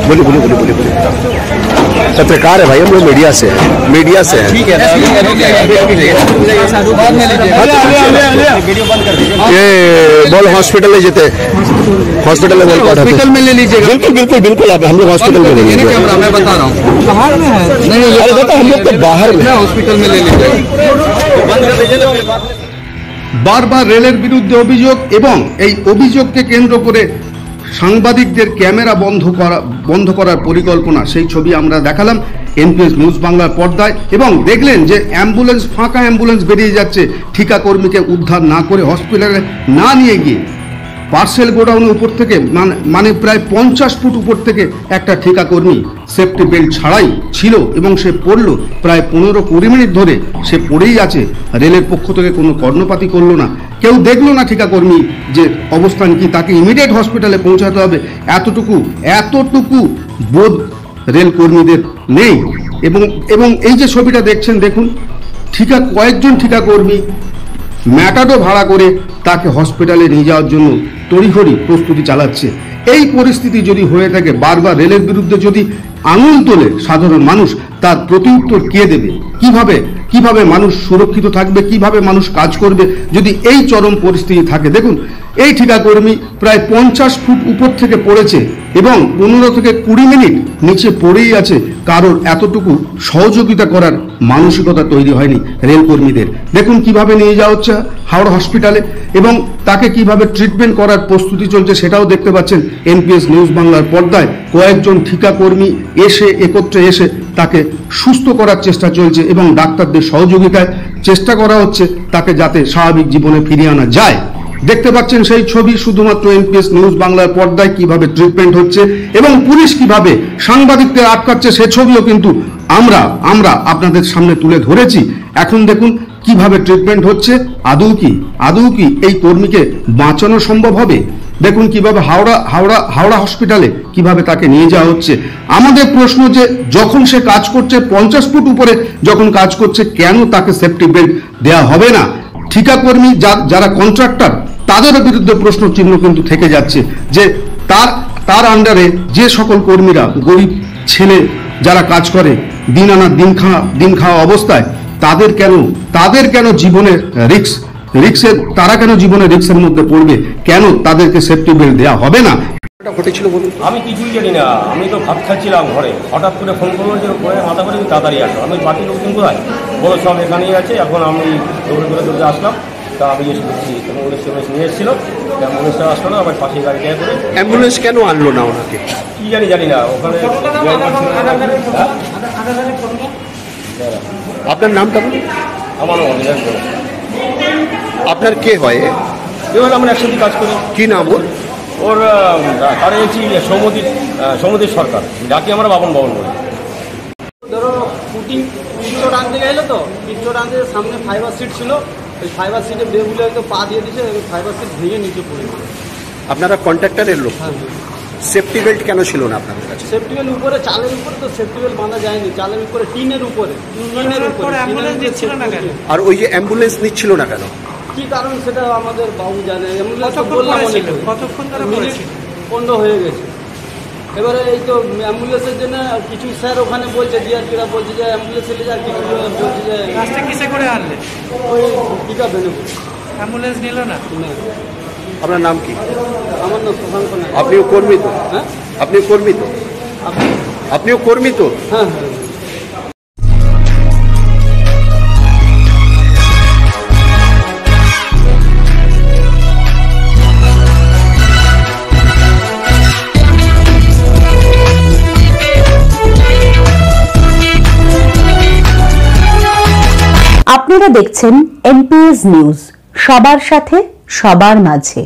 बोलिए बोलिए बोलिए बोलिए बोलिए। पत्रकार है भाई, हम लोग मीडिया से हैं। ठीक है, ये बोल हॉस्पिटल ले जेते, हॉस्पिटल में हॉस्पिटल में ले लीजिएगा। बिल्कुल बिल्कुल बिल्कुल, आप हम लोग हॉस्पिटल में ले लीजिए। मैं बता रहा हूँ बाहर में है। नहीं अरे बेटा हम लोग तो बाहर में, हॉस्पिटल में ले लीजिए। বারবার রেলের বিরুদ্ধে অভিযোগ এবং এই অভিযোগকে কেন্দ্র করে সাংবাদিকদের ক্যামেরা বন্ধ করার পরিকল্পনা, সেই ছবি আমরা দেখালাম এনপিএস নিউজ বাংলার পর্দায়। এবং দেখলেন যে অ্যাম্বুলেন্স, ফাঁকা অ্যাম্বুলেন্স বেরিয়ে যাচ্ছে, ঠিকা কর্মীকে উদ্ধার না করে হসপিটালে না নিয়ে গিয়ে পার্সেল গোডাউনের উপর থেকে মানে প্রায় 50 ফুট উপর থেকে একটা ঠিকা কর্মী সেফটি বেল্ট ছাড়াই ছিল এবং সে পড়ল। প্রায় 15-20 মিনিট ধরে সে পড়েই আছে। রেলের পক্ষ থেকে কোনো কর্ণপাতই করলো না, কেউ দেখলো না ঠিকা কর্মী যে অবস্থান কি, তাকে ইমিডিয়েট হসপিটালে পৌঁছাতে হবে, এতটুকু বোধ রেল কর্মীদের নেই। এবং এই যে ছবিটা দেখছেন, দেখুন কয়েকজন ঠিকা কর্মী ম্যাটাডো ভাড়া করে তাকে হসপিটালে নিয়ে যাওয়ার জন্য তড়িঘড়ি প্রস্তুতি চালাচ্ছে। এই পরিস্থিতি যদি হয়ে থাকে, বারবার রেলের বিরুদ্ধে যদি আঙুল তোলে সাধারণ মানুষ, তার প্রত্যুত্তর কে দেবে? কিভাবে মানুষ সুরক্ষিত থাকবে, কিভাবে মানুষ কাজ করবে যদি এই চরম পরিস্থিতি থাকে? দেখুন এই ঠিকাকর্মী প্রায় 50 ফুট উপর থেকে পড়েছে এবং 15 থেকে 20 মিনিট নিচে পড়েই আছে। কারোর এতটুকু সহযোগিতা করার মানসিকতা তৈরি হয়নি রেলকর্মীদের। দেখুন কিভাবে নিয়ে যাওয়া হচ্ছে হাওড়া হসপিটালে এবং তাকে কিভাবে ট্রিটমেন্ট করার প্রস্তুতি চলছে সেটাও দেখতে পাচ্ছেন এনপিএস নিউজ বাংলার পর্দায়। কয়েকজন ঠিকাকর্মী একত্রে এসে তাকে সুস্থ করার চেষ্টা চলছে এবং ডাক্তারদের সহযোগিতায় চেষ্টা করা হচ্ছে তাকে যাতে স্বাভাবিক জীবনে ফিরিয়ে আনা যায়। দেখতে পাচ্ছেন সেই ছবি শুধুমাত্র এনপিএস নিউজ বাংলার পর্দায়, কিভাবে ট্রিটমেন্ট হচ্ছে এবং পুলিশ কিভাবে সাংবাদিকদের আটকাচ্ছে সে ছবিও কিন্তু আমরা আপনাদের সামনে তুলে ধরেছি। এখন দেখুন কিভাবে ট্রিটমেন্ট হচ্ছে। আদৌ কি এই কর্মীকে বাঁচানো সম্ভব হবে? দেখুন কিভাবে হাওড়া হসপিটালে কিভাবে তাকে নিয়ে যাওয়া হচ্ছে। আমাদের প্রশ্ন যে যখন সে কাজ করছে 50 ফুট উপরে যখন কাজ করছে, কেন তাকে সেফটি বেল্ট দেওয়া হবে না? ঠিকাকর্মী যারা কন্ট্রাক্টর তাদেরও বিরুদ্ধে প্রশ্ন চিহ্ন কিন্তু থেকে যাচ্ছে যে তার আন্ডারে যে সকল কর্মীরা গরিব ছেলে যারা কাজ করে দিন আনা দিন খাওয়া অবস্থায়, তাদের কেন জীবনের তারা কেন জীবনের রিস্কের মধ্যে পড়বে? কেন তাদেরকে সেফটি বেল্ট দেওয়া হবে না? ঘটেছিল বলুন। আমি কিছুই জানি না, আমি তো ভাত খাচ্ছিলাম ঘরে, হঠাৎ করে ফোন করলো যে মাথা করে তাড়াতাড়ি আসো। আমি বাকি লোকজন কোথায় বলো, সব এখানেই আছে। এখন আমি দৌড়ে আসলাম, তা আমি এসেছি অ্যাম্বুলেন্স নিয়ে এসেছিল, অ্যাম্বুলেন্সটা আসলো না, আমার পাশে গাড়ি করে। অ্যাম্বুলেন্স কেন আনলো না ওনাকে? কি জানি না, ওখানে। আপনার নামটা বলুন। আমার আপনার কে হয়? এবার আমরা একসাথে কাজ করি। কি নাম ওর? তারা হচ্ছে সৌমদীপ সরকার, যাকে আমরা বাবন বলে। ধরো পিচো টানতে গেলো, তো পিচো টানতে সামনে ফাইবার সিট ছিল, ওই ফাইবার সিটে বেগুলো হয়তো পা দিয়ে দিয়েছে, ওই ফাইবার সিট ভেঙে নিচে পড়ে। আপনারা কন্ট্রাক্টরের লোক? সেফটি বেল্ট কেন ছিল না আপনাদের কাছে? সেফটি বেল্ট উপরে, চালের উপরে তো সেফটি বেল্ট বাঁধা যায়নি, চালের উপরে টিনের উপরে। আর ওই যে অ্যাম্বুলেন্স নিচ্ছিল না কেন, কি কারণ সেটা আমাদের বাবু জানে। কতক্ষণ বন্ধ হয়ে গেছে। এবারে এই তো অ্যাম্বুলেন্সের জন্য কিছু স্যার ওখানে বলছে, ডিআরপিরা বলছে যে অ্যাম্বুলেন্স এলে যা, কিছু বলছে যে কাজটা কিসে করে আনলে, ওই টিকা বেনে অ্যাম্বুলেন্স নিল না। আপনার নাম কি? আমার নাম সুশান্ত নায়ক। আপনিও কর্মী তো? হ্যাঁ, আপনিও কর্মী তো? আপনিও কর্মী তো? হ্যাঁ। আপনারা দেখছেন এনপিএস নিউজ, সবার সাথে সবার মাঝে।